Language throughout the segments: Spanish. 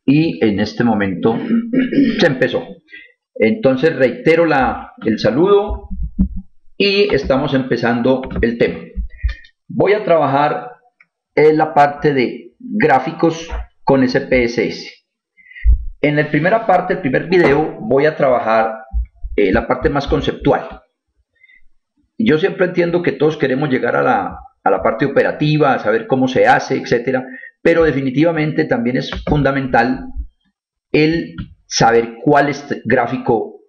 Y en este momento se empezó. Entonces reitero el saludo y estamos empezando el tema. Voy a trabajar en la parte de gráficos con SPSS. En la primera parte, el primer video, voy a trabajar la parte más conceptual. Yo siempre entiendo que todos queremos llegar a la parte operativa, a saber cómo se hace, etcétera, pero definitivamente también es fundamental el saber cuál gráfico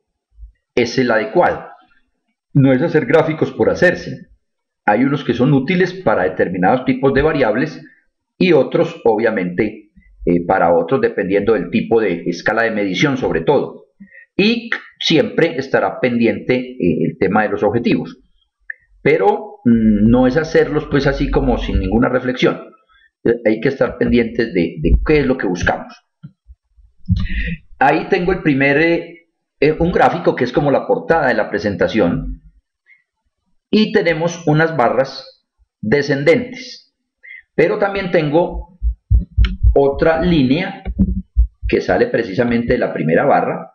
es el adecuado. No es hacer gráficos por hacerse. Hay unos que son útiles para determinados tipos de variables y otros, obviamente, para otros, dependiendo del tipo de escala de medición, sobre todo. Y siempre estará pendiente el tema de los objetivos. Pero no es hacerlos pues así como sin ninguna reflexión. Hay que estar pendientes de qué es lo que buscamos. Ahí tengo el un gráfico que es como la portada de la presentación. Y tenemos unas barras descendentes. Pero también tengo otra línea que sale precisamente de la primera barra.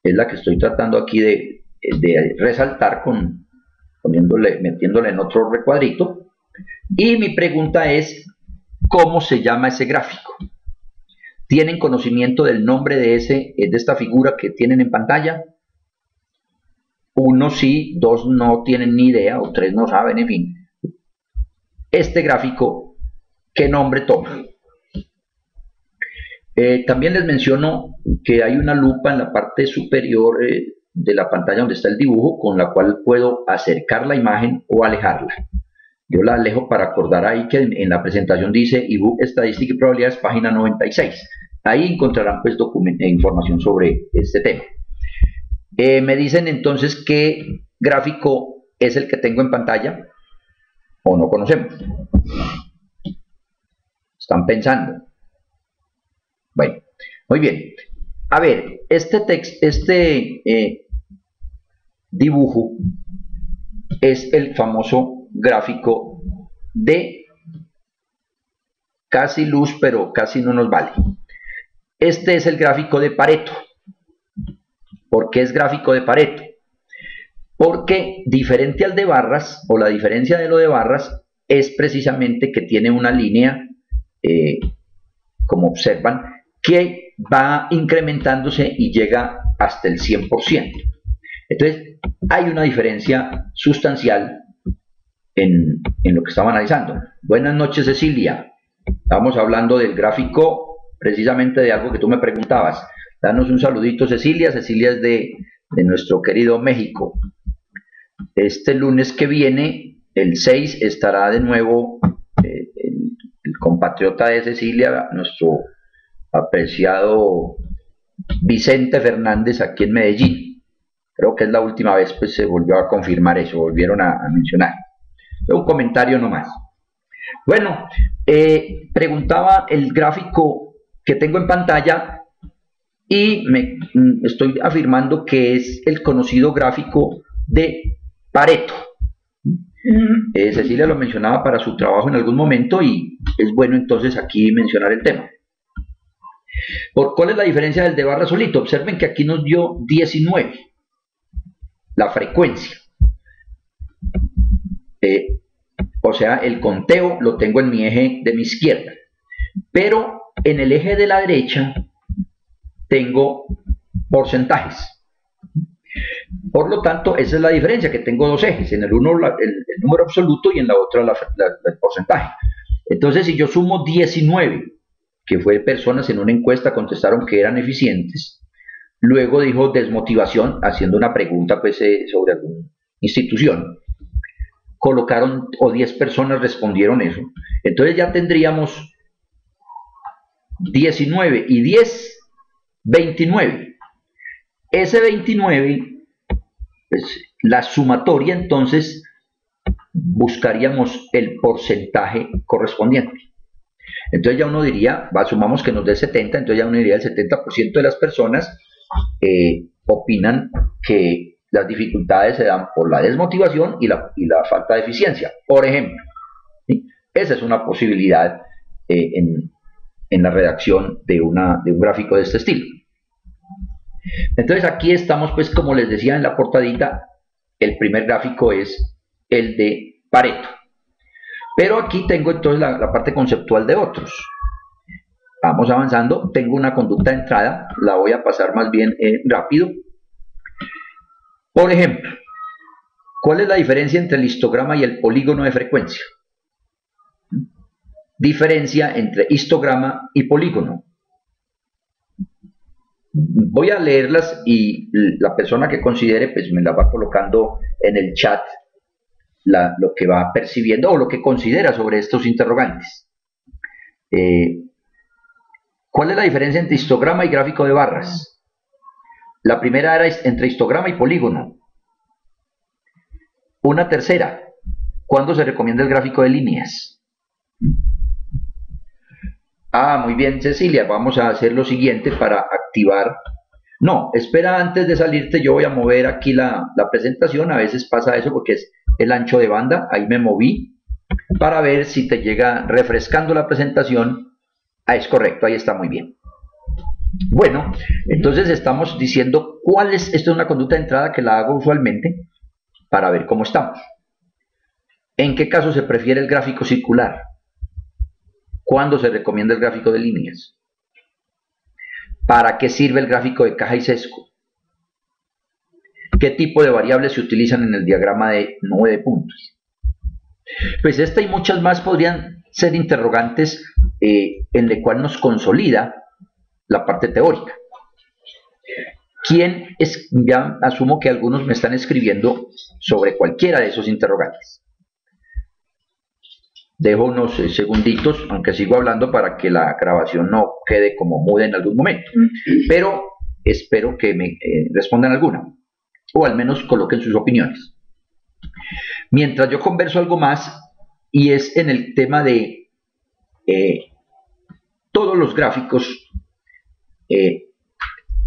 Es la que estoy tratando aquí de resaltar metiéndole en otro recuadrito. Y mi pregunta es, ¿cómo se llama ese gráfico? ¿Tienen conocimiento del nombre de esta figura que tienen en pantalla? Uno sí, dos no tienen ni idea, o tres no saben, en fin. Este gráfico, ¿qué nombre toma? También les menciono que hay una lupa en la parte superior de la pantalla donde está el dibujo, con la cual puedo acercar la imagen o alejarla. Yo la alejo para acordar ahí que en la presentación dice ebook estadística y probabilidades, página 96. Ahí encontrarán pues información sobre este tema. Me dicen entonces qué gráfico es el que tengo en pantalla o no conocemos. Están pensando. Bueno, muy bien. A ver, este dibujo es el famoso gráfico de casi luz, pero casi no nos vale. Este es el gráfico de Pareto. ¿Por qué es gráfico de Pareto? Porque diferente al de barras, o la diferencia de lo de barras, es precisamente que tiene una línea, como observan, que va incrementándose y llega hasta el 100%. Entonces, hay una diferencia sustancial en lo que estamos analizando. Buenas noches, Cecilia. Estamos hablando del gráfico, precisamente de algo que tú me preguntabas. Danos un saludito, Cecilia. Cecilia es de nuestro querido México. Este lunes que viene, el 6, estará de nuevo el compatriota de Cecilia, nuestro apreciado Vicente Fernández, aquí en Medellín. Creo que es la última vez, pues se volvió a confirmar eso, volvieron a mencionar. Un comentario nomás. Bueno, preguntaba el gráfico que tengo en pantalla y estoy afirmando que es el conocido gráfico de Pareto. Cecilia lo mencionaba para su trabajo en algún momento y es bueno entonces aquí mencionar el tema. ¿Cuál es la diferencia del de barra solito? Observen que aquí nos dio 19, la frecuencia. O sea, el conteo lo tengo en mi eje de mi izquierda, pero en el eje de la derecha tengo porcentajes. Por lo tanto, esa es la diferencia, que tengo dos ejes, en el uno el número absoluto y en la otra el porcentaje. Entonces, si yo sumo 19, que fue personas en una encuesta contestaron que eran eficientes, luego dijo desmotivación, haciendo una pregunta pues, sobre alguna institución, colocaron, o 10 personas respondieron eso, entonces ya tendríamos 19 y 10, 29. Ese 29, pues, la sumatoria, entonces buscaríamos el porcentaje correspondiente. Entonces ya uno diría, sumamos que nos dé 70, entonces ya uno diría el 70% de las personas opinan que las dificultades se dan por la desmotivación y la falta de eficiencia, por ejemplo. ¿Sí? Esa es una posibilidad en en la redacción de un gráfico de este estilo. Entonces aquí estamos, pues como les decía en la portadita, el primer gráfico es el de Pareto. Pero aquí tengo entonces la parte conceptual de otros. Vamos avanzando, tengo una conducta de entrada, la voy a pasar más bien rápido. Por ejemplo, ¿cuál es la diferencia entre el histograma y el polígono de frecuencia? Diferencia entre histograma y polígono. Voy a leerlas y la persona que considere pues me la va colocando en el chat lo que va percibiendo o lo que considera sobre estos interrogantes. ¿Cuál es la diferencia entre histograma y gráfico de barras? La primera era entre histograma y polígono. Una tercera, ¿cuándo se recomienda el gráfico de líneas? Muy bien, Cecilia, vamos a hacer lo siguiente para activar. No, espera, antes de salirte yo voy a mover aquí la presentación. A veces pasa eso porque es el ancho de banda. Ahí me moví para ver si te llega refrescando la presentación. Es correcto, ahí está muy bien. Bueno, entonces estamos diciendo cuál es. Esto es una conducta de entrada que la hago usualmente para ver cómo estamos. ¿En qué caso se prefiere el gráfico circular? ¿Cuándo se recomienda el gráfico de líneas? ¿Para qué sirve el gráfico de caja y sesgo? ¿Qué tipo de variables se utilizan en el diagrama de nube de puntos? Pues esta y muchas más podrían ser interrogantes en la cual nos consolida la parte teórica. ¿Quién es? Ya asumo que algunos me están escribiendo sobre cualquiera de esos interrogantes. Dejo unos segunditos, aunque sigo hablando para que la grabación no quede como muda en algún momento. Pero espero que me respondan alguna, o al menos coloquen sus opiniones. Mientras yo converso algo más, y es en el tema de todos los gráficos,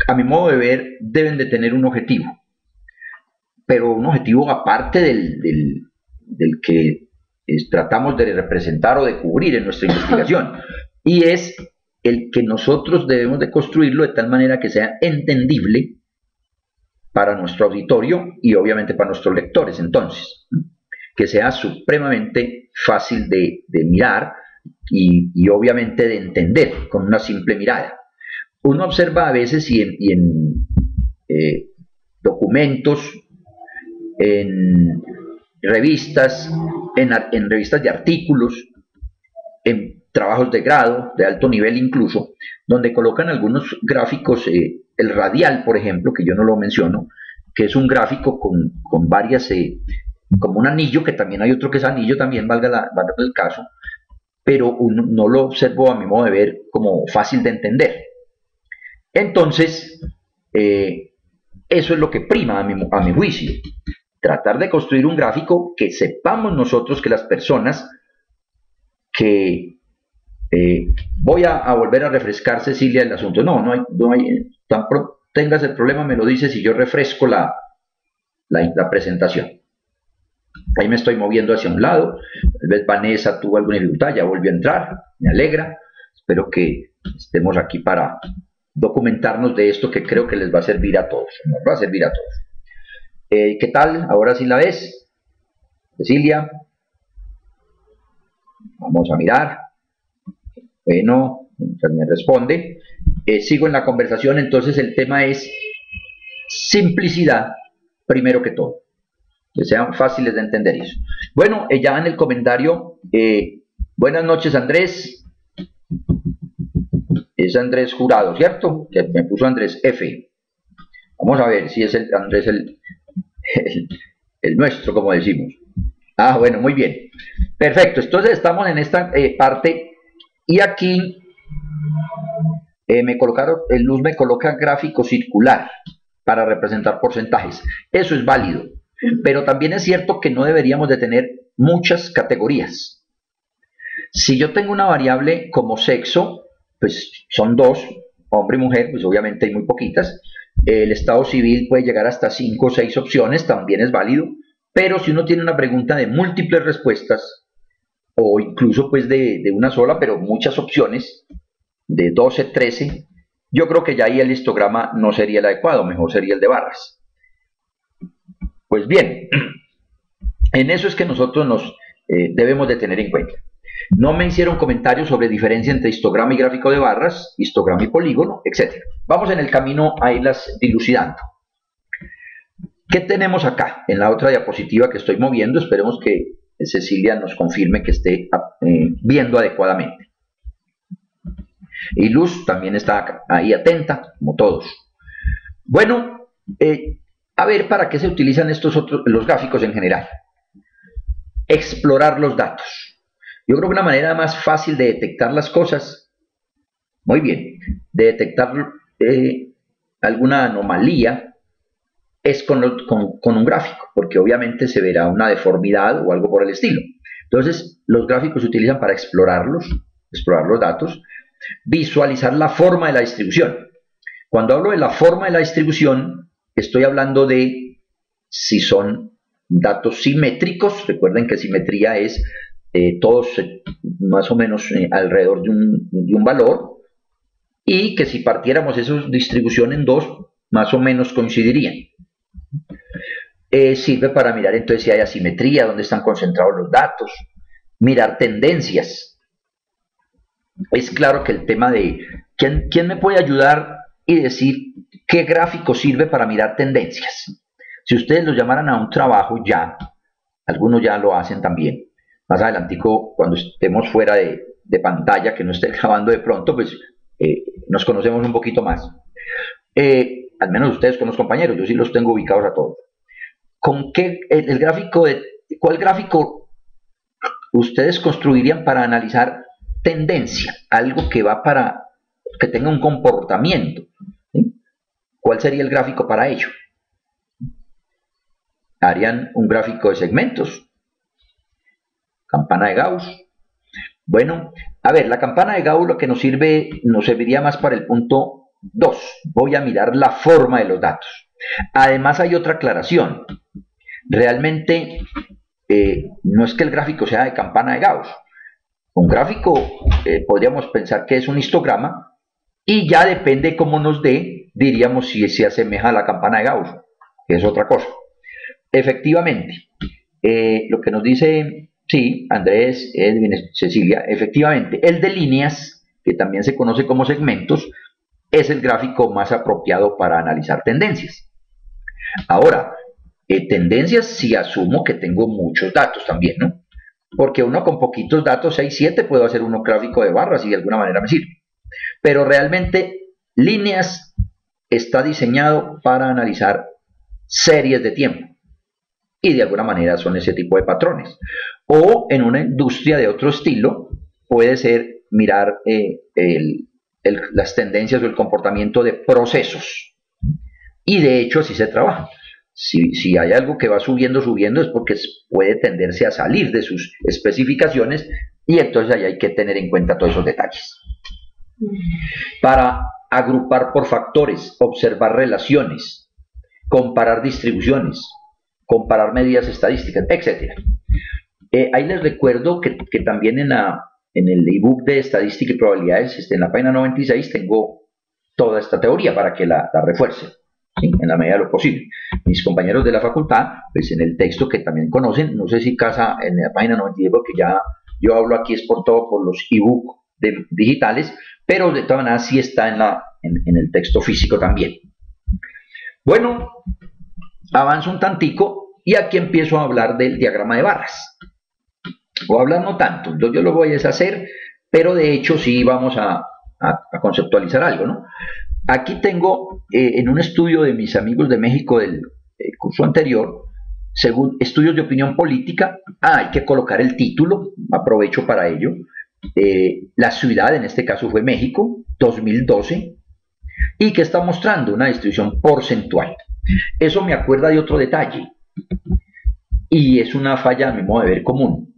a mi modo de ver, deben de tener un objetivo, pero un objetivo aparte del que tratamos de representar o de cubrir en nuestra investigación, y es el que nosotros debemos de construirlo de tal manera que sea entendible para nuestro auditorio y obviamente para nuestros lectores. Entonces, que sea supremamente fácil de mirar y obviamente de entender con una simple mirada. Uno observa a veces y en documentos, en revistas, en revistas de artículos, en trabajos de grado, de alto nivel incluso, donde colocan algunos gráficos, el radial, por ejemplo, que yo no lo menciono, que es un gráfico con varias, como un anillo, que también hay otro que es anillo, también valga el caso, pero no lo observo a mi modo de ver como fácil de entender. Entonces, eso es lo que prima a mi juicio. Tratar de construir un gráfico que sepamos nosotros que las personas que voy a volver a refrescar, Cecilia, el asunto. No hay, tan pronto tengas el problema me lo dices y yo refresco la presentación. Ahí me estoy moviendo hacia un lado. Tal vez Vanessa tuvo alguna dificultad, ya volvió a entrar, me alegra. Espero que estemos aquí para documentarnos de esto que creo que les va a servir a todos. Nos va a servir a todos. ¿Qué tal? Ahora sí la ves, Cecilia. Vamos a mirar. Bueno, me responde. Sigo en la conversación. Entonces el tema es simplicidad primero que todo, que sean fáciles de entender eso. Bueno, ya en el comentario, buenas noches, Andrés. Es Andrés Jurado, ¿cierto? Que me puso Andrés F. Vamos a ver si es el Andrés el nuestro, como decimos. Bueno, muy bien. Perfecto, entonces estamos en esta parte y aquí Luz me coloca gráfico circular para representar porcentajes. Eso es válido, pero también es cierto que no deberíamos de tener muchas categorías. Si yo tengo una variable como sexo, pues son dos, hombre y mujer, pues obviamente hay muy poquitas. El estado civil puede llegar hasta 5 o 6 opciones, también es válido, pero si uno tiene una pregunta de múltiples respuestas, o incluso pues de una sola, pero muchas opciones, de 12, 13, yo creo que ya ahí el histograma no sería el adecuado, mejor sería el de barras. Pues bien, en eso es que nosotros nos debemos de tener en cuenta. No me hicieron comentarios sobre diferencia entre histograma y gráfico de barras, histograma y polígono, etc. Vamos en el camino a irlas dilucidando. ¿Qué tenemos acá? En la otra diapositiva que estoy moviendo, esperemos que Cecilia nos confirme que esté viendo adecuadamente. Y Luz también está ahí atenta, como todos. Bueno, a ver, ¿para qué se utilizan los gráficos en general? Explorar los datos. Yo creo que una manera más fácil de detectar las cosas, muy bien, de detectar alguna anomalía, es con un gráfico, porque obviamente se verá una deformidad o algo por el estilo. Entonces, los gráficos se utilizan para explorar los datos, visualizar la forma de la distribución. Cuando hablo de la forma de la distribución, estoy hablando de si son datos simétricos. Recuerden que simetría es todos más o menos alrededor de un valor, y que si partiéramos esa distribución en dos, más o menos coincidirían. Sirve para mirar entonces si hay asimetría, dónde están concentrados los datos, mirar tendencias. Es claro que el tema de ¿quién me puede ayudar y decir qué gráfico sirve para mirar tendencias? Si ustedes lo llamaran a un trabajo ya, algunos ya lo hacen también, más adelantico cuando estemos fuera de pantalla, que no esté grabando de pronto, pues nos conocemos un poquito más. Al menos ustedes con los compañeros, yo sí los tengo ubicados a todos. ¿Con qué el gráfico cuál gráfico ustedes construirían para analizar tendencia? Algo que va para que tenga un comportamiento, ¿sí? ¿Cuál sería el gráfico para ello? Harían un gráfico de segmentos, campana de Gauss. Bueno, a ver, la campana de Gauss lo que nos serviría más para el punto 2. Voy a mirar la forma de los datos. Además hay otra aclaración. Realmente no es que el gráfico sea de campana de Gauss. Un gráfico podríamos pensar que es un histograma, y ya depende cómo nos dé, diríamos si se asemeja a la campana de Gauss, que es otra cosa. Efectivamente, lo que nos dice, sí, Andrés, Edwin, Cecilia, efectivamente, el de líneas, que también se conoce como segmentos, es el gráfico más apropiado para analizar tendencias. Ahora, tendencias si asumo que tengo muchos datos también, ¿no? Porque uno con poquitos datos, 6, 7, puedo hacer uno gráfico de barras y de alguna manera me sirve. Pero realmente, líneas está diseñado para analizar series de tiempo. Y de alguna manera son ese tipo de patrones. O en una industria de otro estilo, puede ser mirar las tendencias o el comportamiento de procesos. Y de hecho así se trabaja. Si hay algo que va subiendo es porque puede tenderse a salir de sus especificaciones, y entonces ahí hay que tener en cuenta todos esos detalles. Para agrupar por factores, observar relaciones, comparar distribuciones, comparar medidas estadísticas, etc. Ahí les recuerdo que también en el ebook de estadística y probabilidades, en la página 96, tengo toda esta teoría para que la refuercen, ¿sí? En la medida de lo posible. Mis compañeros de la facultad, pues en el texto que también conocen, no sé si casa en la página 96, porque ya yo hablo aquí es por los ebook digitales, pero de todas maneras sí está en el texto físico también. Bueno, avanzo un tantico y aquí empiezo a hablar del diagrama de barras. Voy a hablar no tanto, yo lo voy a deshacer, pero de hecho sí vamos a conceptualizar algo, ¿no? Aquí tengo en un estudio de mis amigos de México del curso anterior, según estudios de opinión política, hay que colocar el título, aprovecho para ello. La ciudad en este caso fue México, 2012, y que está mostrando una distribución porcentual. Eso me acuerda de otro detalle, y es una falla a mi modo de ver común.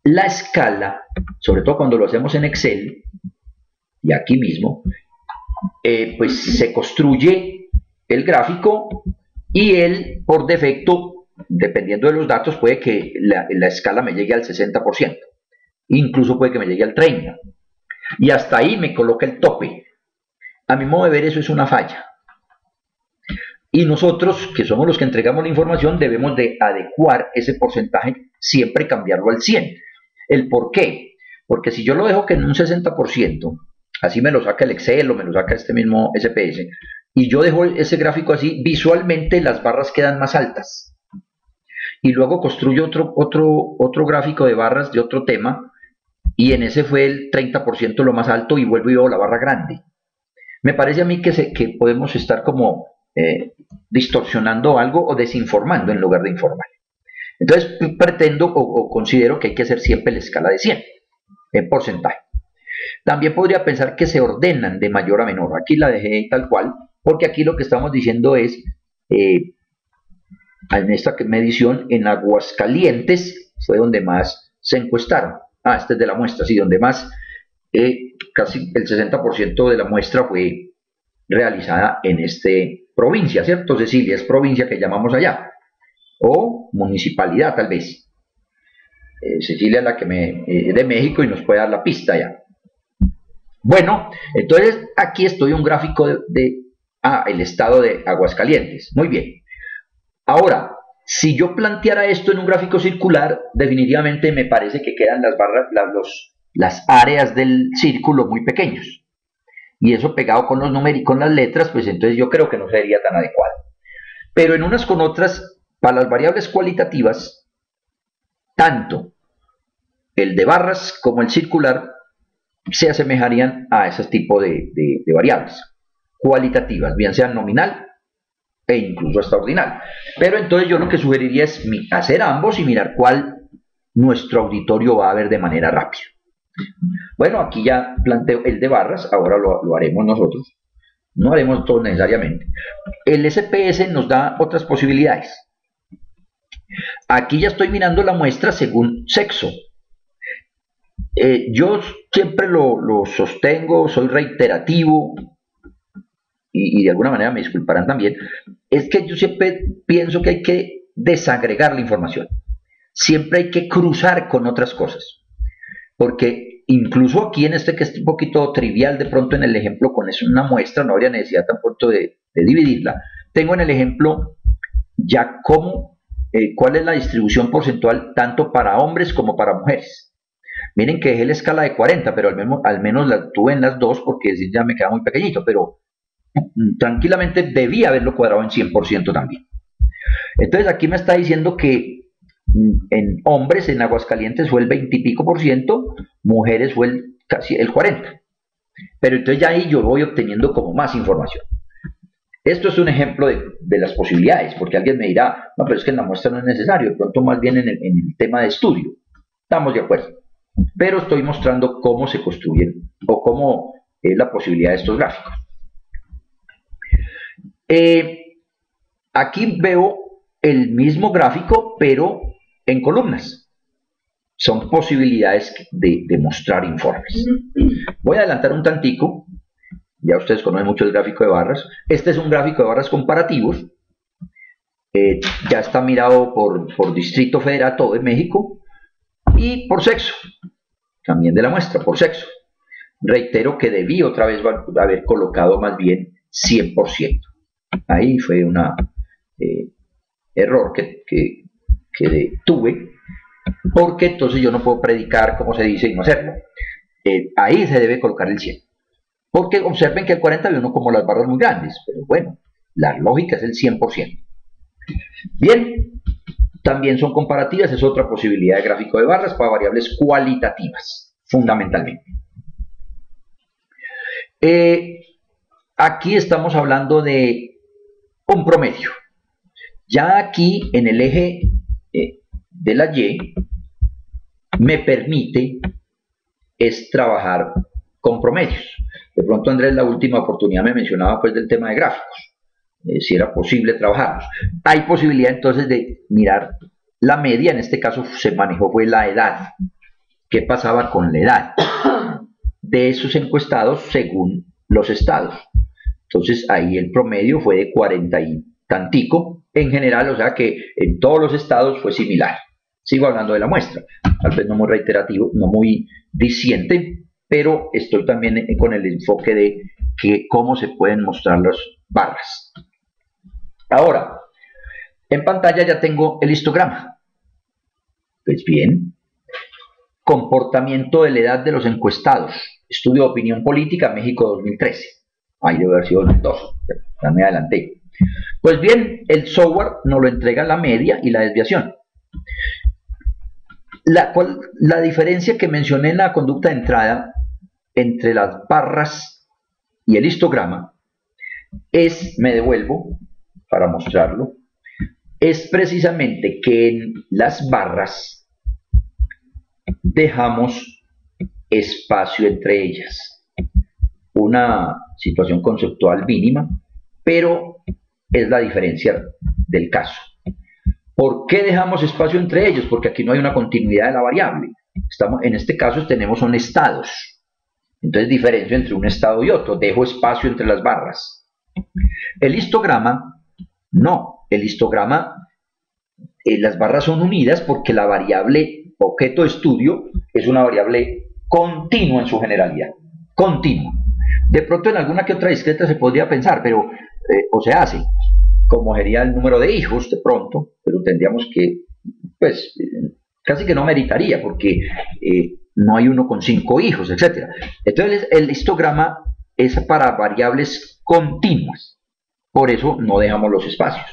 La escala, sobre todo cuando lo hacemos en Excel, y aquí mismo, pues se construye el gráfico y él por defecto, dependiendo de los datos, puede que la escala me llegue al 60%, incluso puede que me llegue al 30%. y hasta ahí me coloca el tope. A mi modo de ver, eso es una falla. Y nosotros, que somos los que entregamos la información, debemos de adecuar ese porcentaje, siempre cambiarlo al 100. ¿El por qué? Porque si yo lo dejo que en un 60%, así me lo saca el Excel o me lo saca este mismo SPS, y yo dejo ese gráfico así, visualmente las barras quedan más altas. Y luego construyo otro gráfico de barras de otro tema, y en ese fue el 30% lo más alto, y vuelvo y veo la barra grande. Me parece a mí que podemos estar como distorsionando algo o desinformando en lugar de informar. Entonces pretendo o considero que hay que hacer siempre la escala de 100 en porcentaje. También podría pensar que se ordenan de mayor a menor. Aquí la dejé tal cual, porque aquí lo que estamos diciendo es, en esta medición, en Aguascalientes fue donde más se encuestaron. Este es de la muestra, sí, donde más, casi el 60% de la muestra fue realizada en esta provincia, ¿cierto? Cecilia, es provincia que llamamos allá, o municipalidad tal vez. Cecilia es la que de México y nos puede dar la pista ya. Bueno, entonces aquí estoy un gráfico el estado de Aguascalientes. Muy bien. Ahora, si yo planteara esto en un gráfico circular, definitivamente me parece que quedan las barras, las áreas del círculo muy pequeños. Y eso pegado con los números y con las letras, pues entonces yo creo que no sería tan adecuado. Pero en unas con otras, para las variables cualitativas, tanto el de barras como el circular se asemejarían a ese tipo de variables cualitativas, bien sean nominal e incluso hasta ordinal. Pero entonces yo lo que sugeriría es hacer ambos y mirar cuál nuestro auditorio va a ver de manera rápida. Bueno, aquí ya planteo el de barras, ahora lo haremos nosotros. No haremos todo necesariamente. El SPS nos da otras posibilidades. Aquí ya estoy mirando la muestra según sexo. Yo siempre lo sostengo, soy reiterativo, y de alguna manera me disculparán también, es que yo siempre pienso que hay que desagregar la información. Siempre hay que cruzar con otras cosas. Porque incluso aquí en que es un poquito trivial de pronto en el ejemplo, con eso una muestra, no habría necesidad tampoco de dividirla. Tengo en el ejemplo ya cuál es la distribución porcentual tanto para hombres como para mujeres. Miren que dejé la escala de 40, pero al menos la tuve en las dos porque ya me queda muy pequeñito, pero tranquilamente debía haberlo cuadrado en 100% también. Entonces aquí me está diciendo que en hombres en Aguascalientes fue el 20 y pico por ciento, mujeres fue casi el 40%. Pero entonces ya ahí yo voy obteniendo como más información. Esto es un ejemplo de las posibilidades, porque alguien me dirá, no, pero es que en la muestra no es necesario, de pronto más bien en el tema de estudio. Estamos de acuerdo. Pero estoy mostrando cómo se construyen o cómo es la posibilidad de estos gráficos. Aquí veo el mismo gráfico, pero en columnas. Son posibilidades de mostrar informes. Voy a adelantar un tantico. Ya ustedes conocen mucho el gráfico de barras. Este es un gráfico de barras comparativos. Ya está mirado por Distrito Federal, todo en México. Y por sexo. También de la muestra, por sexo. Reitero que debí otra vez haber colocado más bien 100%. Ahí fue un error que tuve, porque entonces yo no puedo predicar como se dice y no hacerlo. Ahí se debe colocar el 100. Porque observen que el 41 como las barras muy grandes, pero bueno, la lógica es el 100%. Bien, también son comparativas, es otra posibilidad de gráfico de barras para variables cualitativas, fundamentalmente. Aquí estamos hablando de un promedio. Ya aquí en el eje de la Y me permite trabajar con promedios. De pronto Andrés la última oportunidad me mencionaba pues del tema de gráficos, si era posible trabajarlos. Hay posibilidad entonces de mirar la media, en este caso se manejó fue la edad. ¿Qué pasaba con la edad de esos encuestados según los estados? Entonces ahí el promedio fue de 40 y tantico en general, o sea que en todos los estados fue similar. Sigo hablando de la muestra, tal vez no muy reiterativo, no muy diciente, pero estoy también con el enfoque de cómo se pueden mostrar las barras. Ahora, en pantalla ya tengo el histograma. Pues bien, comportamiento de la edad de los encuestados, estudio de opinión política, México 2013. Ahí debe haber sido 2012, ya me adelanté. Pues bien, el software nos lo entrega la media y la desviación. La diferencia que mencioné en la conducta de entrada entre las barras y el histograma es, me devuelvo para mostrarlo, es precisamente que en las barras dejamos espacio entre ellas. Una situación conceptual mínima, pero es la diferencia del caso. ¿Por qué dejamos espacio entre ellos? Porque aquí no hay una continuidad de la variable. En este caso son estados. Entonces diferencio entre un estado y otro. Dejo espacio entre las barras. El histograma, no. El histograma, las barras son unidas porque la variable objeto de estudio es una variable continua en su generalidad. Continua. De pronto en alguna que otra discreta se podría pensar, pero o se hace, como sería el número de hijos de pronto, pero tendríamos que, pues, casi que no meritaría, porque no hay uno con 5 hijos, etc. Entonces el histograma es para variables continuas, por eso no dejamos los espacios.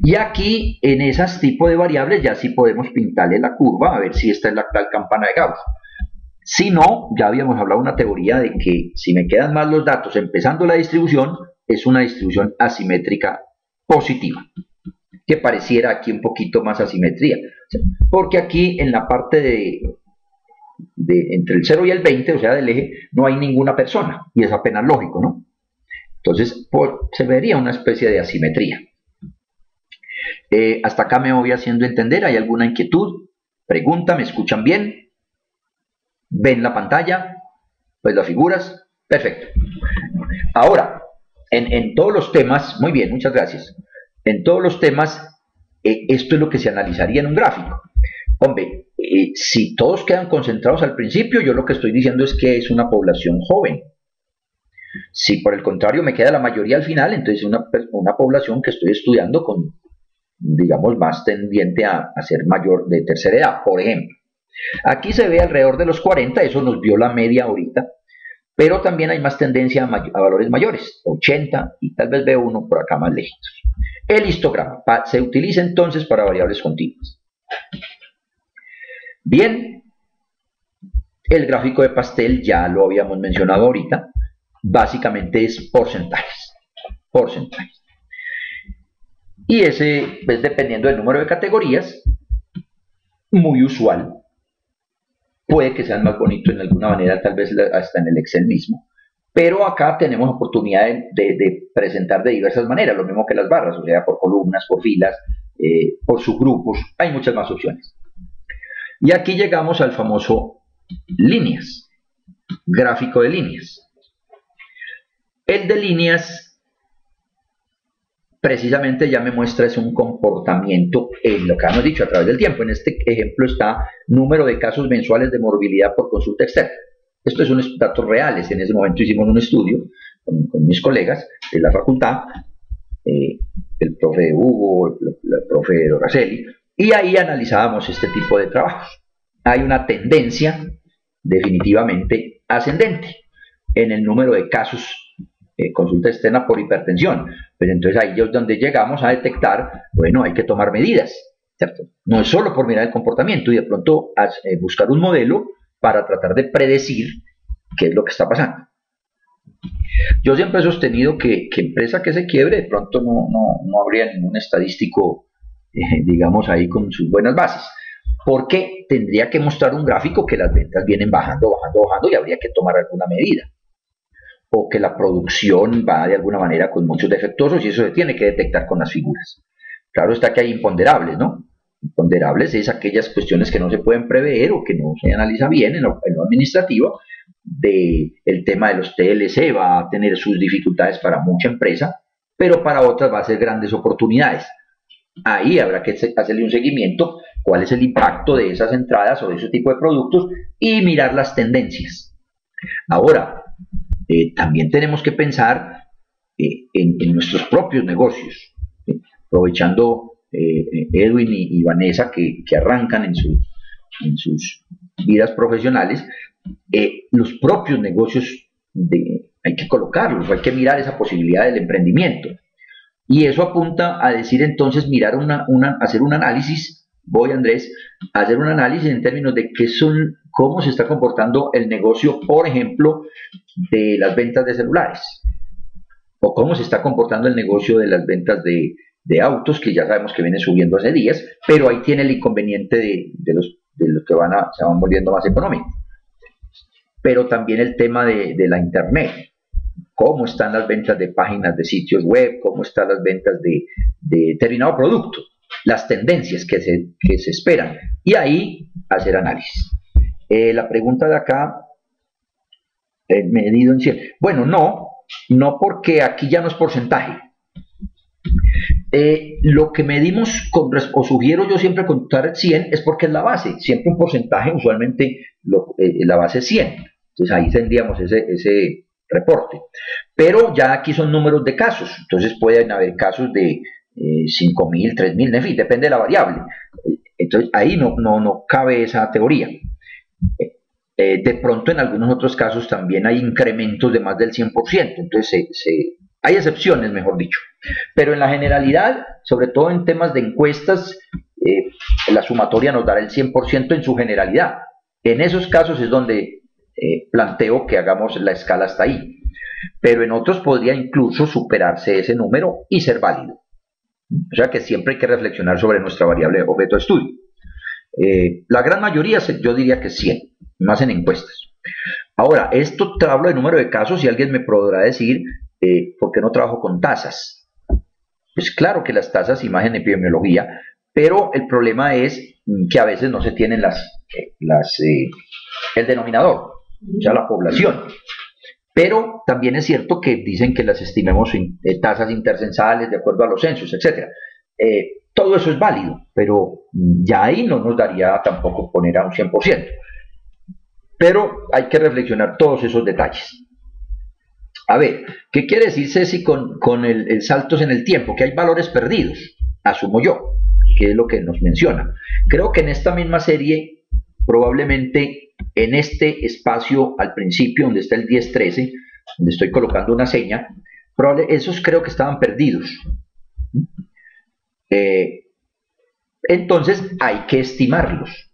Y aquí, en esas tipos de variables, ya sí podemos pintarle la curva, a ver si esta es la actual campana de Gauss. Si no, ya habíamos hablado de una teoría de que si me quedan mal los datos empezando la distribución, es una distribución asimétrica positiva, que pareciera aquí un poquito más asimetría, porque aquí en la parte entre el 0 y el 20, o sea del eje, no hay ninguna persona, y es apenas lógico, ¿no? Entonces se vería una especie de asimetría. Hasta acá me voy haciendo entender. ¿Hay alguna inquietud? Pregunta, ¿me escuchan bien? ¿Ven la pantalla? ¿Pues las figuras? Perfecto. Ahora, en todos los temas, muy bien, muchas gracias. En todos los temas, esto es lo que se analizaría en un gráfico. Hombre, si todos quedan concentrados al principio, yo lo que estoy diciendo es que es una población joven. Si por el contrario me queda la mayoría al final, entonces es una población que estoy estudiando con, digamos, más tendiente a ser mayor de tercera edad, por ejemplo. Aquí se ve alrededor de los 40, eso nos dio la media ahorita, pero también hay más tendencia a valores mayores, 80, y tal vez veo uno por acá más lejitos. El histograma se utiliza entonces para variables continuas. Bien, el gráfico de pastel ya lo habíamos mencionado ahorita, básicamente es porcentajes. Y ese, pues, dependiendo del número de categorías, muy usual. Puede que sean más bonitos en alguna manera, tal vez hasta en el Excel mismo. Pero acá tenemos oportunidad de presentar de diversas maneras, lo mismo que las barras, o sea, por columnas, por filas, por subgrupos, hay muchas más opciones. Y aquí llegamos al famoso líneas, gráfico de líneas. El de líneas precisamente ya me muestra es un comportamiento en lo que hemos dicho a través del tiempo. En este ejemplo está número de casos mensuales de morbilidad por consulta externa. Estos son datos reales. En ese momento hicimos un estudio con mis colegas de la facultad, el profe Hugo, el profe Doraceli, y ahí analizábamos este tipo de trabajos. Hay una tendencia definitivamente ascendente en el número de casos consulta externa por hipertensión. Pues entonces ahí es donde llegamos a detectar, bueno, hay que tomar medidas, ¿cierto? No es solo por mirar el comportamiento y de pronto buscar un modelo para tratar de predecir qué es lo que está pasando. Yo siempre he sostenido que empresa que se quiebre, de pronto no habría ningún estadístico, digamos, ahí con sus buenas bases, porque tendría que mostrar un gráfico que las ventas vienen bajando y habría que tomar alguna medida, o que la producción va de alguna manera con muchos defectuosos y eso se tiene que detectar con las figuras. Claro está que hay imponderables, ¿no? Imponderables es aquellas cuestiones que no se pueden prever o que no se analiza bien en lo administrativo. El tema de los TLC va a tener sus dificultades para mucha empresa, pero para otras va a ser grandes oportunidades. Ahí habrá que hacerle un seguimiento cuál es el impacto de esas entradas o de ese tipo de productos y mirar las tendencias. Ahora, también tenemos que pensar en nuestros propios negocios, aprovechando Edwin y Vanessa que arrancan en sus vidas profesionales, los propios negocios hay que colocarlos, hay que mirar esa posibilidad del emprendimiento. Y eso apunta a decir entonces, mirar hacer un análisis, voy Andrés, a hacer un análisis en términos de cómo se está comportando el negocio, por ejemplo, de las ventas de celulares, o cómo se está comportando el negocio de las ventas de autos, que ya sabemos que viene subiendo hace días, pero ahí tiene el inconveniente de los que se van volviendo más económicos. Pero también el tema de la internet, cómo están las ventas de páginas de sitios web, cómo están las ventas de determinado producto, las tendencias que se esperan, y ahí hacer análisis. La pregunta de acá, medido en 100. Bueno, no porque aquí ya no es porcentaje. Lo que medimos, o sugiero yo siempre contar 100, es porque es la base. Siempre un porcentaje, usualmente la base es 100. Entonces ahí tendríamos ese reporte. Pero ya aquí son números de casos. Entonces pueden haber casos de 5.000, 3.000, en fin, depende de la variable. Entonces ahí no cabe esa teoría. De pronto en algunos otros casos también hay incrementos de más del 100%. Entonces hay excepciones, mejor dicho. Pero en la generalidad, sobre todo en temas de encuestas, la sumatoria nos dará el 100% en su generalidad. En esos casos es donde planteo que hagamos la escala hasta ahí. Pero en otros podría incluso superarse ese número y ser válido. O sea que siempre hay que reflexionar sobre nuestra variable objeto de estudio. La gran mayoría yo diría que 100, más en encuestas. Ahora, esto te hablo de número de casos y alguien me podrá decir, ¿por qué no trabajo con tasas? Pues claro que las tasas imagen epidemiología, pero el problema es que a veces no se tienen el denominador, o sea, la población. Pero también es cierto que dicen que las estimemos tasas intercensales de acuerdo a los censos, etc. Todo eso es válido, pero ya ahí no nos daría tampoco poner a un 100%. Pero hay que reflexionar todos esos detalles. A ver, ¿qué quiere decir Ceci con el saltos en el tiempo? Que hay valores perdidos, asumo yo, que es lo que nos menciona. Creo que en esta misma serie, probablemente en este espacio al principio, donde está el 10-13, donde estoy colocando una seña, esos creo que estaban perdidos. Entonces hay que estimarlos.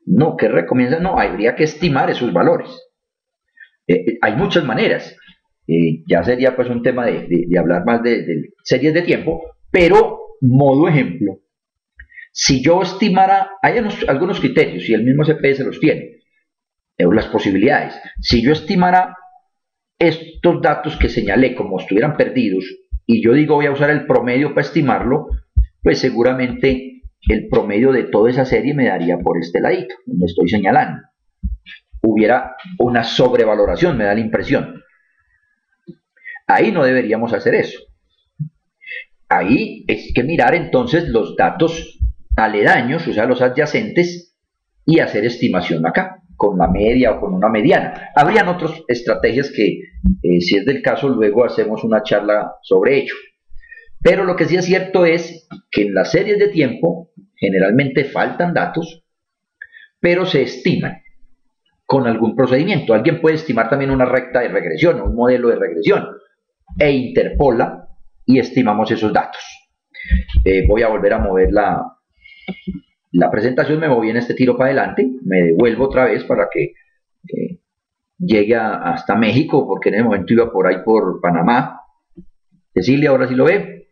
No, ¿qué recomienda? No, habría que estimar esos valores. Hay muchas maneras. Ya sería pues un tema de hablar más de series de tiempo, pero modo ejemplo, si yo estimara, hay algunos criterios, y el mismo CPS los tiene, las posibilidades. Si yo estimara estos datos que señalé como estuvieran perdidos, y yo digo voy a usar el promedio para estimarlo, pues seguramente el promedio de toda esa serie me daría por este ladito, donde estoy señalando. Hubiera una sobrevaloración, me da la impresión. Ahí no deberíamos hacer eso. Ahí es que mirar entonces los datos aledaños, o sea, los adyacentes, y hacer estimación acá, con la media o con una mediana. Habrían otras estrategias que, si es del caso, luego hacemos una charla sobre ello. Pero lo que sí es cierto es que en las series de tiempo generalmente faltan datos, pero se estiman con algún procedimiento. Alguien puede estimar también una recta de regresión o un modelo de regresión e interpola y estimamos esos datos. Voy a volver a mover la presentación, me moví en este tiro para adelante, me devuelvo otra vez para que llegue hasta México, porque en el momento iba por ahí por Panamá. Cecilia, ahora sí lo ve.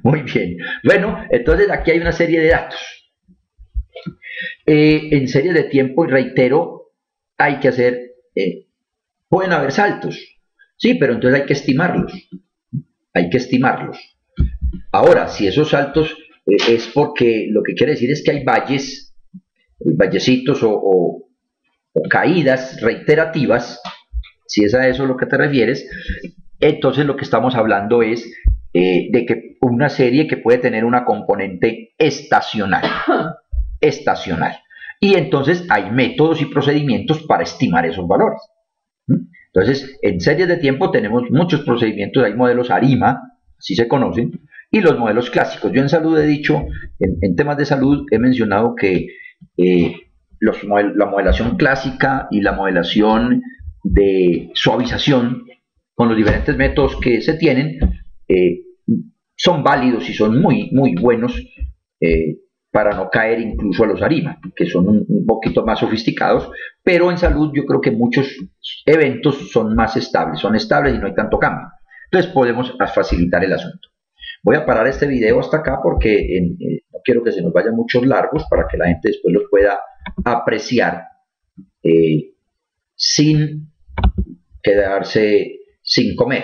Muy bien. Bueno, entonces aquí hay una serie de datos. En serie de tiempo, y reitero, hay que hacer, pueden haber saltos, sí, pero entonces hay que estimarlos. Hay que estimarlos. Ahora, si esos saltos es porque lo que quiere decir es que hay vallecitos o caídas reiterativas, si es a eso lo que te refieres, entonces lo que estamos hablando es de que una serie que puede tener una componente estacional. Y entonces hay métodos y procedimientos para estimar esos valores. Entonces, en series de tiempo tenemos muchos procedimientos, hay modelos ARIMA, así se conocen, y los modelos clásicos. Yo en salud he dicho, en temas de salud he mencionado que la modelación clásica y la modelación de suavización con los diferentes métodos que se tienen son válidos y son muy, muy buenos para no caer incluso a los ARIMA, que son un poquito más sofisticados, pero en salud yo creo que muchos eventos son más estables, y no hay tanto cambio. Entonces podemos facilitar el asunto. Voy a parar este video hasta acá porque no quiero que se nos vayan muchos largos para que la gente después los pueda apreciar sin quedarse sin comer.